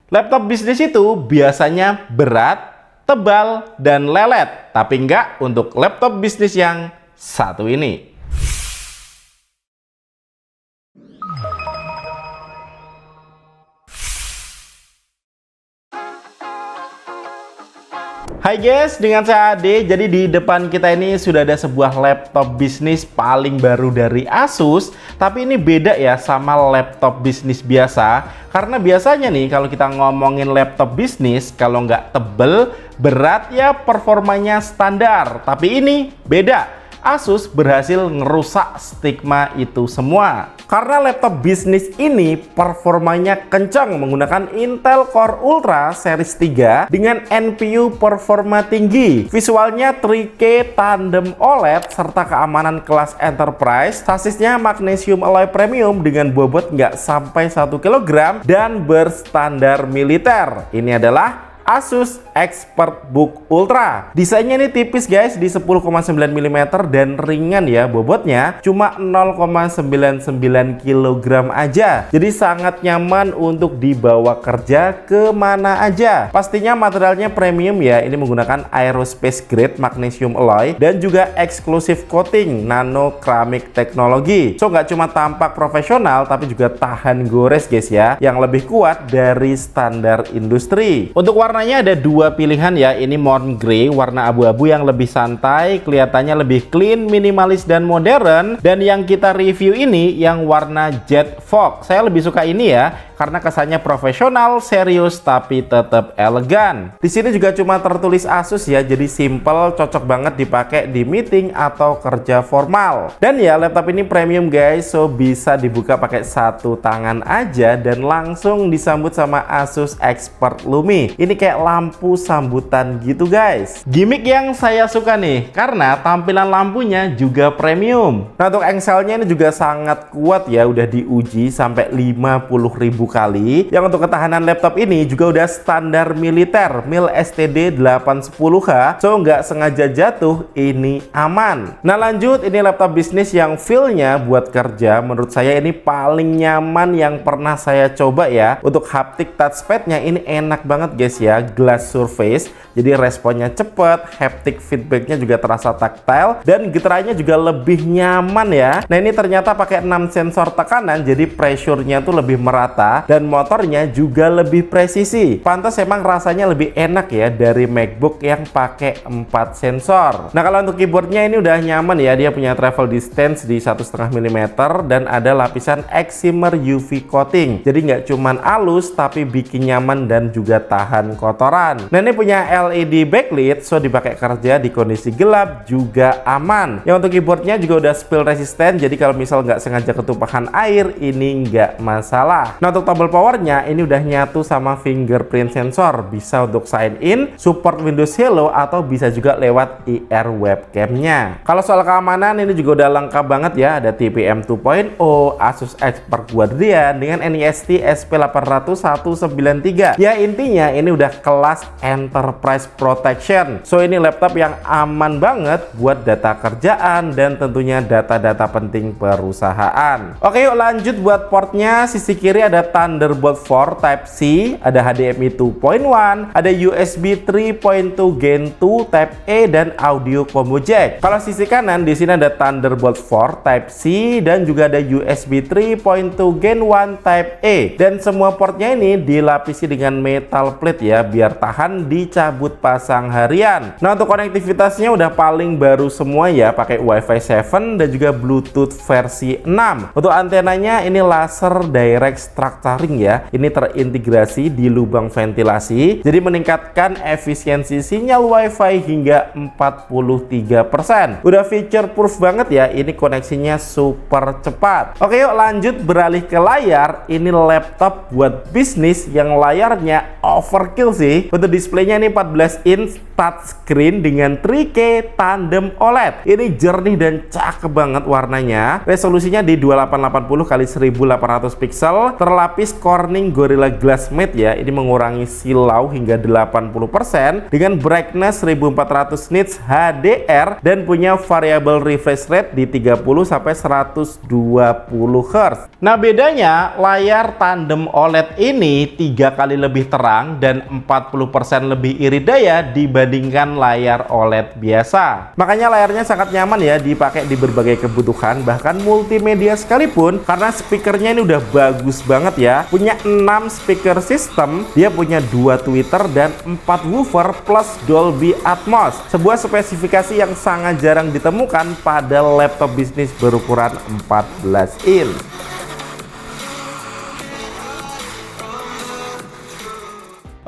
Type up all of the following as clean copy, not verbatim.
Laptop bisnis itu biasanya berat, tebal, dan lelet, tapi enggak untuk laptop bisnis yang satu ini. Hai guys, dengan saya Ade. Jadi di depan kita ini sudah ada sebuah laptop bisnis paling baru dari Asus. Tapi ini beda ya sama laptop bisnis biasa. Karena biasanya nih kalau kita ngomongin laptop bisnis, kalau nggak tebel, berat ya performanya standar. Tapi ini beda. Asus berhasil ngerusak stigma itu semua. Karena laptop bisnis ini performanya kencang menggunakan Intel Core Ultra series 3 dengan NPU performa tinggi. Visualnya 3K tandem OLED serta keamanan kelas enterprise. Sasisnya magnesium alloy premium dengan bobot nggak sampai 1 kg dan berstandar militer. Ini adalah Asus ExpertBook Ultra. Desainnya ini tipis guys, di 10,9 mm dan ringan ya, bobotnya cuma 0,99 kg aja. Jadi sangat nyaman untuk dibawa kerja kemana aja. Pastinya materialnya premium ya, ini menggunakan aerospace grade magnesium alloy dan juga exclusive coating nano keramik teknologi. So nggak cuma tampak profesional tapi juga tahan gores guys ya, yang lebih kuat dari standar industri. Untuk warnanya ada dua pilihan ya, ini Morn Grey warna abu-abu yang lebih santai, kelihatannya lebih clean, minimalis dan modern, dan yang kita review ini yang warna Jet Fog. Saya lebih suka ini ya karena kesannya profesional, serius tapi tetap elegan. Di sini juga cuma tertulis Asus ya, jadi simple, cocok banget dipakai di meeting atau kerja formal. Dan ya laptop ini premium guys, so bisa dibuka pakai satu tangan aja dan langsung disambut sama Asus Expert Lumi. Ini kayak lampu sambutan gitu guys. Gimmick yang saya suka nih karena tampilan lampunya juga premium. Nah untuk engselnya ini juga sangat kuat ya, udah diuji sampai 50.000 kali. Yang untuk ketahanan laptop ini juga udah standar militer, mil STD 810H, so nggak sengaja jatuh ini aman. Nah lanjut, ini laptop bisnis yang feel-nya buat kerja menurut saya ini paling nyaman yang pernah saya coba ya. Untuk haptic touchpad-nya ini enak banget guys ya, glass surface, jadi responnya cepet, haptic feedback-nya juga terasa tactile, dan getarannya juga lebih nyaman ya. Nah ini ternyata pakai 6 sensor tekanan, jadi pressure-nya tuh lebih merata dan motornya juga lebih presisi. Pantas emang rasanya lebih enak ya dari MacBook yang pakai 4 sensor. Nah kalau untuk keyboardnya ini udah nyaman ya, dia punya travel distance di 1,5 mm dan ada lapisan excimer UV coating. Jadi nggak cuman halus tapi bikin nyaman dan juga tahan kotoran. Nah ini punya LED backlit, so dipakai kerja di kondisi gelap juga aman. Yang untuk keyboardnya juga udah spill resistant, jadi kalau misal nggak sengaja ketumpahan air ini nggak masalah. Nah untuk tombol powernya ini udah nyatu sama fingerprint sensor, bisa untuk sign in, support Windows Hello atau bisa juga lewat IR webcamnya. Kalau soal keamanan ini juga udah lengkap banget ya, ada TPM 2.0, Asus Expert Guardian dengan NIST SP80193. Ya intinya ini udah kelas enterprise protection. So ini laptop yang aman banget buat data kerjaan dan tentunya data-data penting perusahaan. Oke yuk lanjut, buat portnya sisi kiri ada Thunderbolt 4 Type-C, ada HDMI 2.1, ada USB 3.2 Gen 2 Type-A dan audio combo jack. Kalau sisi kanan di sini ada Thunderbolt 4 Type-C dan juga ada USB 3.2 Gen 1 Type-A, dan semua portnya ini dilapisi dengan metal plate ya biar tahan dicabut pasang harian. Nah untuk konektivitasnya udah paling baru semua ya, pakai Wi-Fi 7 dan juga Bluetooth versi 6. Untuk antenanya ini laser direct structuring ya, ini terintegrasi di lubang ventilasi, jadi meningkatkan efisiensi sinyal Wi-Fi hingga 43%. Udah feature proof banget ya, ini koneksinya super cepat. Oke yuk lanjut beralih ke layar. Ini laptop buat bisnis yang layarnya overkill sih. Untuk displaynya ini 14 inch touchscreen dengan 3K tandem OLED. Ini jernih dan cakep banget warnanya. Resolusinya di 2880 x 1800 pixel, terlapis Corning Gorilla Glass Matte ya. Ini mengurangi silau hingga 80% dengan brightness 1400 nits HDR dan punya variable refresh rate di 30 sampai 120 Hz. Nah, bedanya layar tandem OLED ini 3 kali lebih terang dan 40% lebih irit daya dibandingkan layar OLED biasa. Makanya layarnya sangat nyaman ya dipakai di berbagai kebutuhan, bahkan multimedia sekalipun, karena speakernya ini udah bagus banget ya. Punya 6 speaker system, dia punya 2 tweeter dan 4 woofer plus Dolby Atmos. Sebuah spesifikasi yang sangat jarang ditemukan pada laptop bisnis berukuran 14 inch.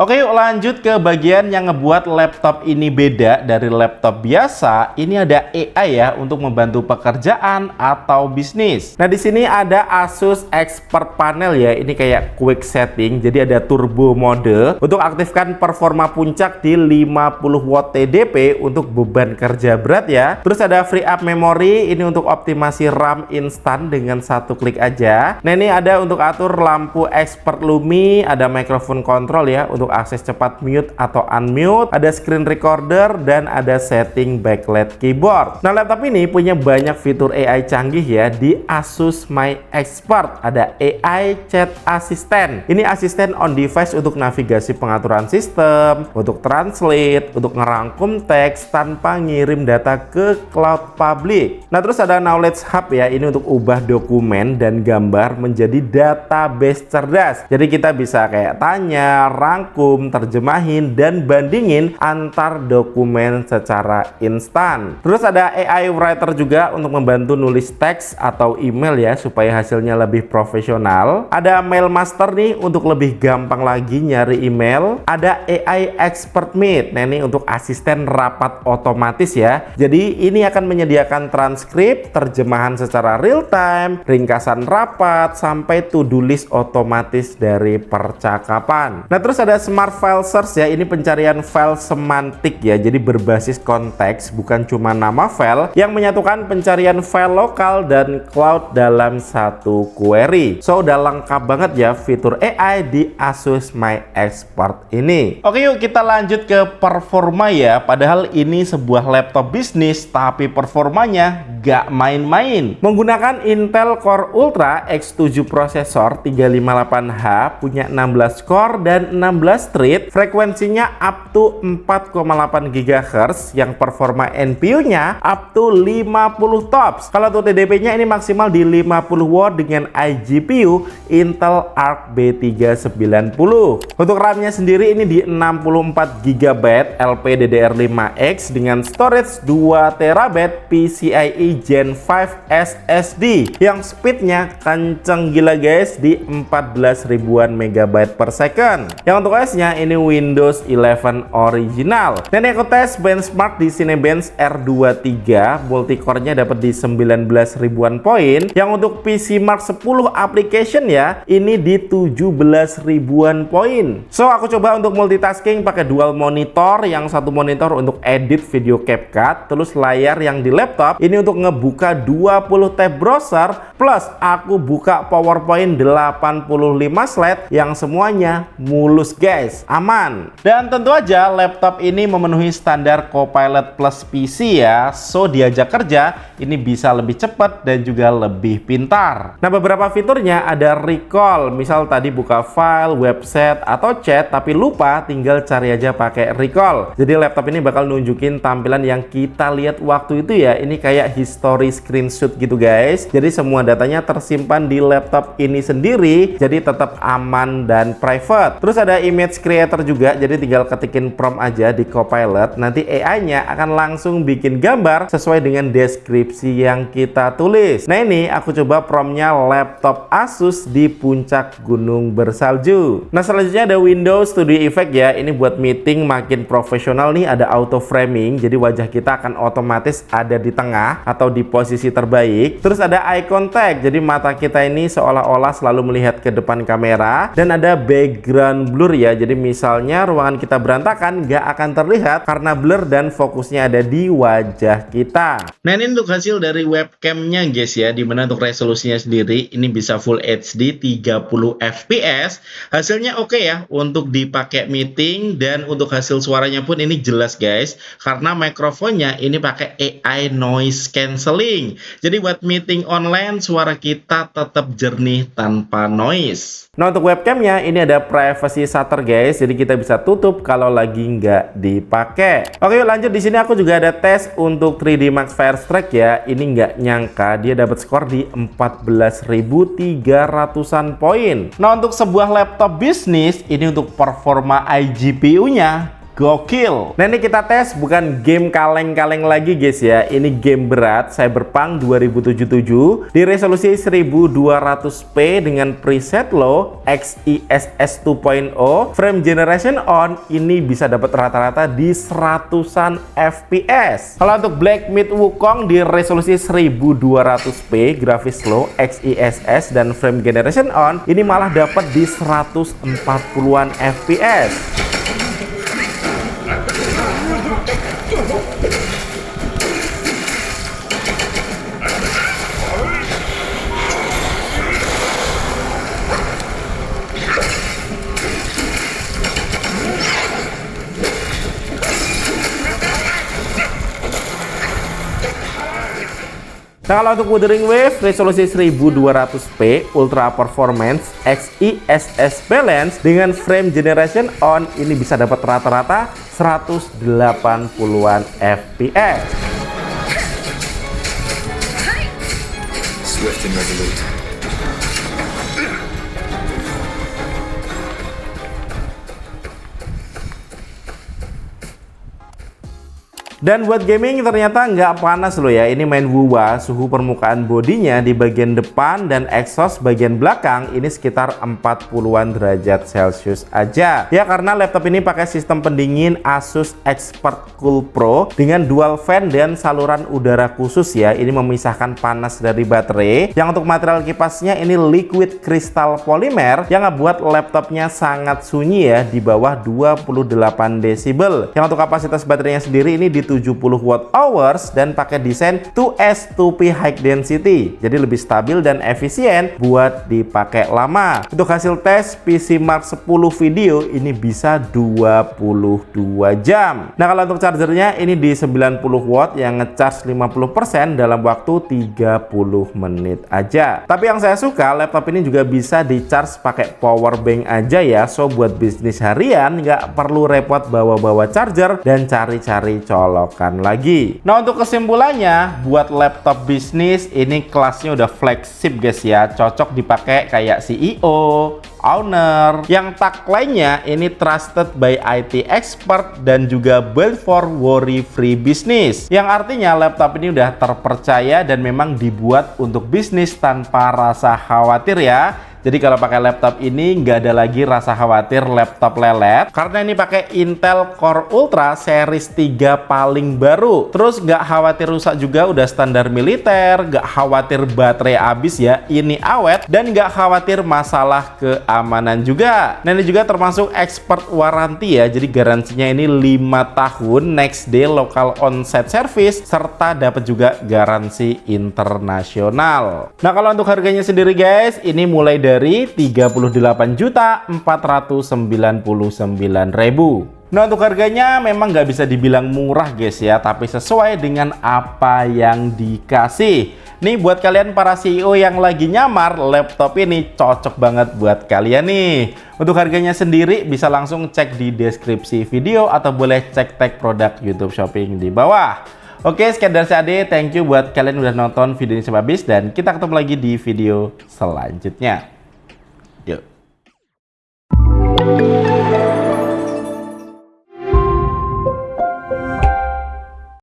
Oke, yuk lanjut ke bagian yang ngebuat laptop ini beda dari laptop biasa. Ini ada AI ya untuk membantu pekerjaan atau bisnis. Nah, di sini ada Asus Expert Panel ya. Ini kayak quick setting. Jadi ada turbo mode untuk aktifkan performa puncak di 50 watt TDP untuk beban kerja berat ya. Terus ada free up memory, ini untuk optimasi RAM instan dengan satu klik aja. Nah, ini ada untuk atur lampu expert Lumi, ada microphone control ya untuk akses cepat mute atau unmute, ada screen recorder, dan ada setting backlight keyboard. Nah, laptop ini punya banyak fitur AI canggih ya di Asus My Expert. Ada AI Chat Assistant. Ini asisten on device untuk navigasi pengaturan sistem, untuk translate, untuk ngerangkum teks tanpa ngirim data ke cloud public. Nah, terus ada Knowledge Hub ya, ini untuk ubah dokumen dan gambar menjadi database cerdas. Jadi kita bisa kayak tanya, rangkum, terjemahin, dan bandingin antar dokumen secara instan. Terus ada AI Writer juga untuk membantu nulis teks atau email ya supaya hasilnya lebih profesional. Ada Mail Master nih untuk lebih gampang lagi nyari email. Ada AI Expert Meet. Nah, ini untuk asisten rapat otomatis ya. Jadi ini akan menyediakan transkrip, terjemahan secara real time, ringkasan rapat, sampai to-do list otomatis dari percakapan. Nah, terus ada Smart File Search ya, ini pencarian file semantik ya, jadi berbasis konteks, bukan cuma nama file, yang menyatukan pencarian file lokal dan cloud dalam satu query. So, udah lengkap banget ya fitur AI di Asus My Expert ini. Oke, yuk kita lanjut ke performa ya. Padahal ini sebuah laptop bisnis, tapi performanya gak main-main. Menggunakan Intel Core Ultra X7 prosesor 358H, punya 16 core dan 16 thread, frekuensinya up to 4,8 GHz, yang performa NPU-nya up to 50 tops. Kalau untuk TDP-nya ini maksimal di 50 watt dengan iGPU Intel Arc B390. Untuk RAM-nya sendiri ini di 64 GB LPDDR5X dengan storage 2 TB PCIe Gen 5 SSD yang speednya kenceng gila guys, di 14 ribuan megabyte per second. Yang untuk OS-nya ini Windows 11 original. Dan aku tes benchmark di Cinebench R23, multicore-nya dapat di 19 ribuan poin. Yang untuk PC Mark 10 application ya, ini di 17 ribuan poin. So, aku coba untuk multitasking pakai dual monitor, yang satu monitor untuk edit video CapCut, terus layar yang di laptop ini untuk ngebuka 20 tab browser, plus aku buka PowerPoint 85 slide yang semuanya mulus guys, aman. Dan tentu aja laptop ini memenuhi standar Copilot Plus PC ya, so diajak kerja ini bisa lebih cepat dan juga lebih pintar. Nah, beberapa fiturnya ada recall, misal tadi buka file, website, atau chat tapi lupa, tinggal cari aja pakai recall. Jadi laptop ini bakal nunjukin tampilan yang kita lihat waktu itu ya, ini kayak history screenshot gitu guys. Jadi semua datanya tersimpan di laptop ini sendiri, jadi tetap aman dan private. Terus ada image creator juga, jadi tinggal ketikin prompt aja di Copilot, nanti AI-nya akan langsung bikin gambar sesuai dengan deskripsi yang kita tulis. Nah, ini aku coba promptnya laptop Asus di puncak gunung bersalju. Nah, selanjutnya ada Windows Studio Effect ya, ini buat meeting makin profesional nih. Ada auto framing, jadi wajah kita akan otomatis ada di tengah atau di posisi terbaik. Terus ada eye contact, jadi mata kita ini seolah-olah selalu melihat ke depan kamera. Dan ada background blur ya, ya. Jadi misalnya ruangan kita berantakan nggak akan terlihat karena blur dan fokusnya ada di wajah kita. Nah, ini untuk hasil dari webcamnya guys ya, dimana untuk resolusinya sendiri ini bisa Full HD 30 fps. Hasilnya oke ya untuk dipakai meeting, dan untuk hasil suaranya pun ini jelas guys, karena mikrofonnya ini pakai AI noise cancelling. Jadi buat meeting online suara kita tetap jernih tanpa noise. Nah, untuk webcamnya ini ada privacy shutter guys, jadi kita bisa tutup kalau lagi nggak dipakai. Oke, yuk lanjut. Di sini aku juga ada tes untuk 3D Max Firestrike ya. Ini nggak nyangka dia dapat skor di 14.300-an poin. Nah, untuk sebuah laptop bisnis ini untuk performa iGPU-nya gokil. Nah, ini kita tes bukan game kaleng-kaleng lagi guys ya. Ini game berat Cyberpunk 2077 di resolusi 1200p dengan preset low XeSS 2.0, frame generation on ini bisa dapat rata-rata di 100-an fps. Kalau untuk Black Myth Wukong di resolusi 1200p, grafis low XeSS dan frame generation on ini malah dapat di 140-an fps. Nah, kalau untuk Wuthering Waves resolusi 1200p Ultra Performance XeSS Balance dengan frame generation on ini bisa dapat rata-rata 180-an fps. Swift and resolute. Dan buat gaming ternyata nggak panas loh ya. Ini main WUWA, suhu permukaan bodinya di bagian depan dan exhaust bagian belakang ini sekitar 40-an derajat Celcius aja. Ya, karena laptop ini pakai sistem pendingin Asus ExpertCool Pro dengan dual fan dan saluran udara khusus ya. Ini memisahkan panas dari baterai. Yang untuk material kipasnya ini liquid crystal polymer yang ngebuat laptopnya sangat sunyi ya, di bawah 28 desibel. Yang untuk kapasitas baterainya sendiri ini di 70 watt hours dan pakai desain 2S2P high density, jadi lebih stabil dan efisien buat dipakai lama. Untuk hasil tes PC Mark 10 video ini bisa 22 jam. Nah, kalau untuk chargernya ini di 90 watt yang ngecharge 50% dalam waktu 30 menit aja. Tapi yang saya suka, laptop ini juga bisa di charge pakai power bank aja ya. So buat bisnis harian nggak perlu repot bawa-bawa charger dan cari-cari colokan lagi. Nah, untuk kesimpulannya, buat laptop bisnis ini kelasnya udah flagship guys ya, cocok dipakai kayak CEO, owner. Yang tagline-nya ini trusted by IT expert dan juga built for worry free business, yang artinya laptop ini udah terpercaya dan memang dibuat untuk bisnis tanpa rasa khawatir ya. Jadi kalau pakai laptop ini nggak ada lagi rasa khawatir laptop lelet, karena ini pakai Intel Core Ultra series 3 paling baru. Terus nggak khawatir rusak juga, udah standar militer, nggak khawatir baterai habis ya, ini awet, dan nggak khawatir masalah keamanan juga. Nah, ini juga termasuk expert warranty ya, jadi garansinya ini 5 tahun, next day local on-site service, serta dapat juga garansi internasional. Nah, kalau untuk harganya sendiri guys, ini mulai dari 38.499.000. Nah, untuk harganya memang nggak bisa dibilang murah guys ya, tapi sesuai dengan apa yang dikasih. Nih buat kalian para CEO yang lagi nyamar, laptop ini cocok banget buat kalian nih. Untuk harganya sendiri bisa langsung cek di deskripsi video atau boleh cek tag produk YouTube Shopping di bawah. Oke, sekian dari saya Ade. Thank you buat kalian udah nonton video ini sampai habis, dan kita ketemu lagi di video selanjutnya.